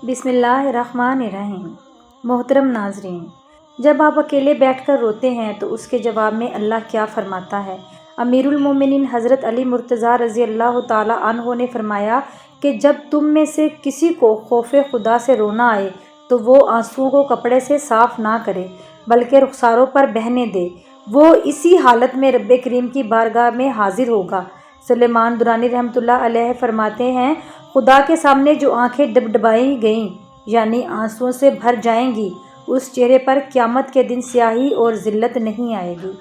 بسم اللہ الرحمن الرحیم۔ محترم ناظرین، جب آپ اکیلے بیٹھ کر روتے ہیں تو اس کے جواب میں اللہ کیا فرماتا ہے؟ امیر المومنین حضرت علی مرتضیٰ رضی اللہ تعالیٰ عنہ نے فرمایا کہ جب تم میں سے کسی کو خوف خدا سے رونا آئے تو وہ آنسوؤں کو کپڑے سے صاف نہ کرے بلکہ رخساروں پر بہنے دے، وہ اسی حالت میں رب کریم کی بارگاہ میں حاضر ہوگا۔ سلیمان درانی رحمۃ اللہ علیہ فرماتے ہیں، خدا کے سامنے جو آنکھیں ڈبڈبائی گئیں یعنی آنسوؤں سے بھر جائیں گی، اس چہرے پر قیامت کے دن سیاہی اور ذلت نہیں آئے گی،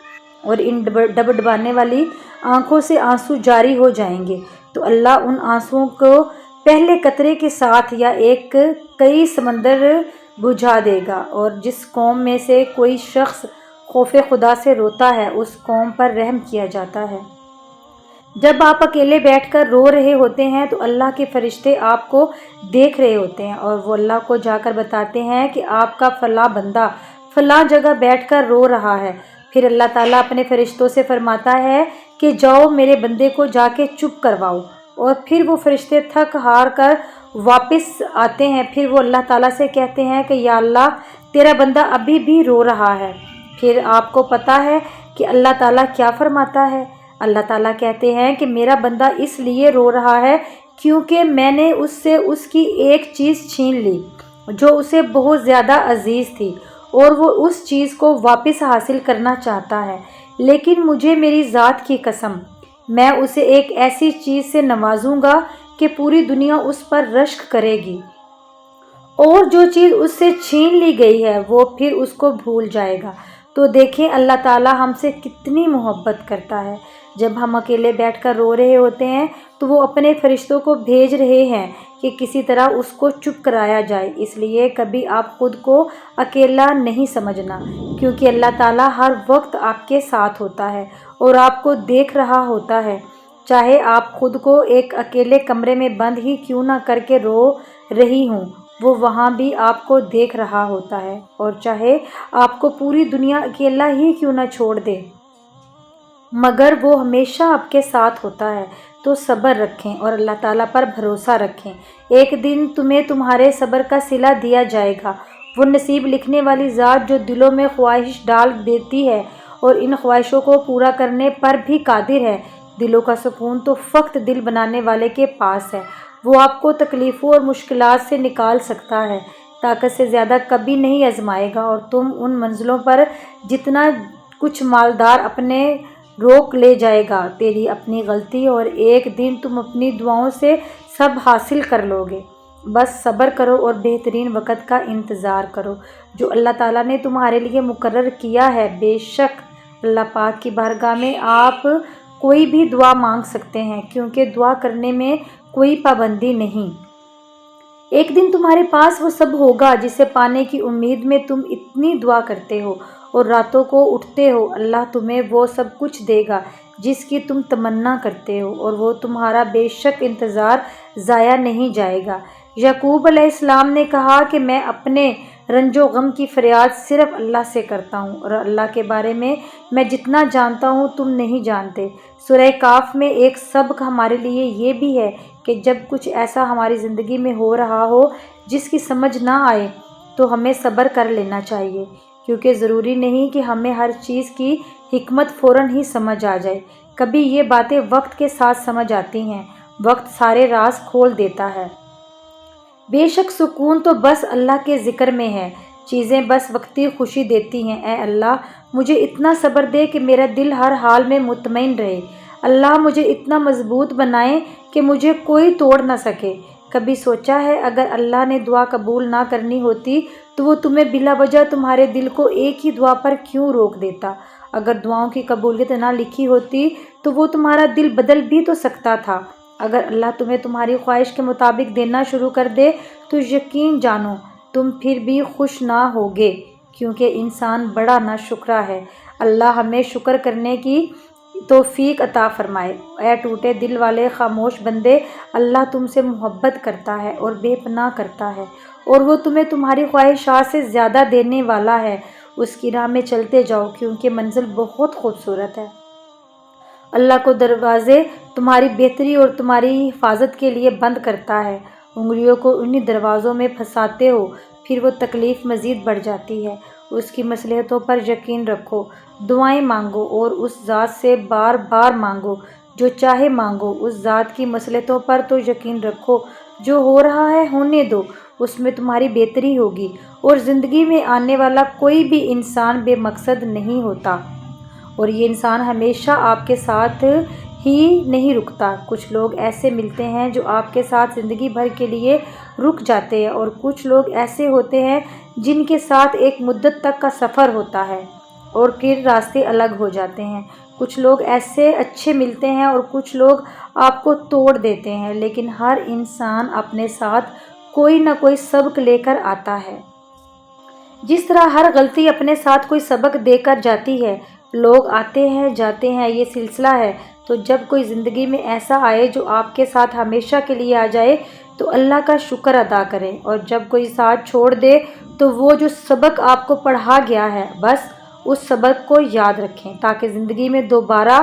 اور ان ڈبڈبانے والی آنکھوں سے آنسو جاری ہو جائیں گے تو اللہ ان آنسوؤں کو پہلے قطرے کے ساتھ یا ایک کئی سمندر بجھا دے گا۔ اور جس قوم میں سے کوئی شخص خوف خدا سے روتا ہے اس قوم پر رحم کیا جاتا ہے۔ جب آپ اکیلے بیٹھ کر رو رہے ہوتے ہیں تو اللہ کے فرشتے آپ کو دیکھ رہے ہوتے ہیں اور وہ اللہ کو جا کر بتاتے ہیں کہ آپ کا فلاں بندہ فلاں جگہ بیٹھ کر رو رہا ہے۔ پھر اللہ تعالیٰ اپنے فرشتوں سے فرماتا ہے کہ جاؤ میرے بندے کو جا کے چپ کرواؤ، اور پھر وہ فرشتے تھک ہار کر واپس آتے ہیں۔ پھر وہ اللہ تعالیٰ سے کہتے ہیں کہ یا اللہ، تیرا بندہ ابھی بھی رو رہا ہے۔ پھر آپ کو پتہ ہے کہ اللہ تعالیٰ کیا فرماتا ہے؟ اللہ تعالیٰ کہتے ہیں کہ میرا بندہ اس لیے رو رہا ہے کیونکہ میں نے اس سے اس کی ایک چیز چھین لی جو اسے بہت زیادہ عزیز تھی، اور وہ اس چیز کو واپس حاصل کرنا چاہتا ہے، لیکن مجھے میری ذات کی قسم، میں اسے ایک ایسی چیز سے نوازوں گا کہ پوری دنیا اس پر رشک کرے گی، اور جو چیز اس سے چھین لی گئی ہے وہ پھر اس کو بھول جائے گا۔ تو دیکھیں اللہ تعالیٰ ہم سے کتنی محبت کرتا ہے۔ جب ہم اکیلے بیٹھ کر رو رہے ہوتے ہیں تو وہ اپنے فرشتوں کو بھیج رہے ہیں کہ کسی طرح اس کو چپ کرایا جائے۔ اس لیے کبھی آپ خود کو اکیلا نہیں سمجھنا، کیونکہ اللہ تعالیٰ ہر وقت آپ کے ساتھ ہوتا ہے اور آپ کو دیکھ رہا ہوتا ہے۔ چاہے آپ خود کو ایک اکیلے کمرے میں بند ہی کیوں نہ کر کے رو رہی ہوں، وہ وہاں بھی آپ کو دیکھ رہا ہوتا ہے، اور چاہے آپ کو پوری دنیا اکیلا ہی کیوں نہ چھوڑ دے مگر وہ ہمیشہ آپ کے ساتھ ہوتا ہے۔ تو صبر رکھیں اور اللہ تعالیٰ پر بھروسہ رکھیں، ایک دن تمہیں تمہارے صبر کا صلہ دیا جائے گا۔ وہ نصیب لکھنے والی ذات جو دلوں میں خواہش ڈال دیتی ہے اور ان خواہشوں کو پورا کرنے پر بھی قادر ہے۔ دلوں کا سکون تو فقط دل بنانے والے کے پاس ہے، وہ آپ کو تکلیفوں اور مشکلات سے نکال سکتا ہے، طاقت سے زیادہ کبھی نہیں آزمائے گا، اور تم ان منزلوں پر جتنا کچھ مالدار اپنے روک لے جائے گا، تیری اپنی غلطی، اور ایک دن تم اپنی دعاؤں سے سب حاصل کر لو گے۔ بس صبر کرو اور بہترین وقت کا انتظار کرو جو اللہ تعالیٰ نے تمہارے لیے مقرر کیا ہے۔ بے شک اللہ پاک کی بارگاہ میں آپ کوئی بھی دعا مانگ سکتے ہیں، کیونکہ دعا کرنے میں کوئی پابندی نہیں۔ ایک دن تمہارے پاس وہ سب ہوگا جسے پانے کی امید میں تم اتنی دعا کرتے ہو اور راتوں کو اٹھتے ہو۔ اللہ تمہیں وہ سب کچھ دے گا جس کی تم تمنا کرتے ہو، اور وہ تمہارا بے شک انتظار ضائع نہیں جائے گا۔ یعقوب علیہ السلام نے کہا کہ میں اپنے رنج و غم کی فریاد صرف اللہ سے کرتا ہوں، اور اللہ کے بارے میں جتنا جانتا ہوں تم نہیں جانتے۔ سورہ کاف میں ایک سبق ہمارے لیے یہ بھی ہے کہ جب کچھ ایسا ہماری زندگی میں ہو رہا ہو جس کی سمجھ نہ آئے تو ہمیں صبر کر لینا چاہیے، کیونکہ ضروری نہیں کہ ہمیں ہر چیز کی حکمت فوراً ہی سمجھ آ جائے۔ کبھی یہ باتیں وقت کے ساتھ سمجھ آتی ہیں، وقت سارے راز کھول دیتا ہے۔ بے شک سکون تو بس اللہ کے ذکر میں ہے، چیزیں بس وقتی خوشی دیتی ہیں۔ اے اللہ، مجھے اتنا صبر دے کہ میرا دل ہر حال میں مطمئن رہے۔ اللہ مجھے اتنا مضبوط بنائے کہ مجھے کوئی توڑ نہ سکے۔ کبھی سوچا ہے اگر اللہ نے دعا قبول نہ کرنی ہوتی تو وہ تمہیں بلا وجہ تمہارے دل کو ایک ہی دعا پر کیوں روک دیتا؟ اگر دعاؤں کی قبولیت نہ لکھی ہوتی تو وہ تمہارا دل بدل بھی تو سکتا تھا۔ اگر اللہ تمہیں تمہاری خواہش کے مطابق دینا شروع کر دے تو یقین جانو تم پھر بھی خوش نہ ہوگے، کیونکہ انسان بڑا ناشکرا ہے۔ اللہ ہمیں شکر کرنے کی توفیق عطا فرمائے۔ اے ٹوٹے دل والے خاموش بندے، اللہ تم سے محبت کرتا ہے اور بے پناہ کرتا ہے، اور وہ تمہیں تمہاری خواہشات سے زیادہ دینے والا ہے۔ اس کی راہ میں چلتے جاؤ کیونکہ منزل بہت خوبصورت ہے۔ اللہ کو دروازے تمہاری بہتری اور تمہاری حفاظت کے لیے بند کرتا ہے، انگلیوں کو انہی دروازوں میں پھنساتے ہو، پھر وہ تکلیف مزید بڑھ جاتی ہے۔ اس کی مصلحتوں پر یقین رکھو، دعائیں مانگو اور اس ذات سے بار بار مانگو جو چاہے مانگو۔ اس ذات کی مصلحتوں پر تو یقین رکھو، جو ہو رہا ہے ہونے دو، اس میں تمہاری بہتری ہوگی۔ اور زندگی میں آنے والا کوئی بھی انسان بے مقصد نہیں ہوتا، اور یہ انسان ہمیشہ آپ کے ساتھ ہی نہیں رکتا۔ کچھ لوگ ایسے ملتے ہیں جو آپ کے ساتھ زندگی بھر کے لیے رک جاتے ہیں، اور کچھ لوگ ایسے ہوتے ہیں جن کے ساتھ ایک مدت تک کا سفر ہوتا ہے اور پھر راستے الگ ہو جاتے ہیں۔ کچھ لوگ ایسے اچھے ملتے ہیں اور کچھ لوگ آپ کو توڑ دیتے ہیں، لیکن ہر انسان اپنے ساتھ کوئی نہ کوئی سبق لے کر آتا ہے۔ جس طرح ہر غلطی اپنے ساتھ کوئی سبق دے کر جاتی ہے۔ لوگ آتے ہیں جاتے ہیں، یہ سلسلہ ہے۔ تو جب کوئی زندگی میں ایسا آئے جو آپ کے ساتھ ہمیشہ کے لیے آ جائے تو اللہ کا شکر ادا کریں، اور جب کوئی ساتھ چھوڑ دے تو وہ جو سبق آپ کو پڑھا گیا ہے بس اس سبق کو یاد رکھیں، تاکہ زندگی میں دوبارہ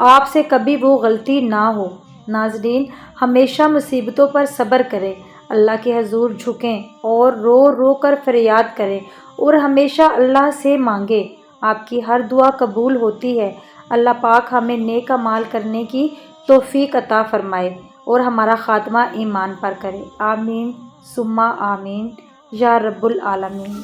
آپ سے کبھی وہ غلطی نہ ہو۔ ناظرین، ہمیشہ مصیبتوں پر صبر کریں، اللہ کے حضور جھکیں اور رو رو کر فریاد کریں، اور ہمیشہ اللہ سے مانگیں۔ آپ کی ہر دعا قبول ہوتی ہے۔ اللہ پاک ہمیں نیک اعمال کرنے کی توفیق عطا فرمائے اور ہمارا خاتمہ ایمان پر کرے۔ آمین ثم آمین یا رب العالمین۔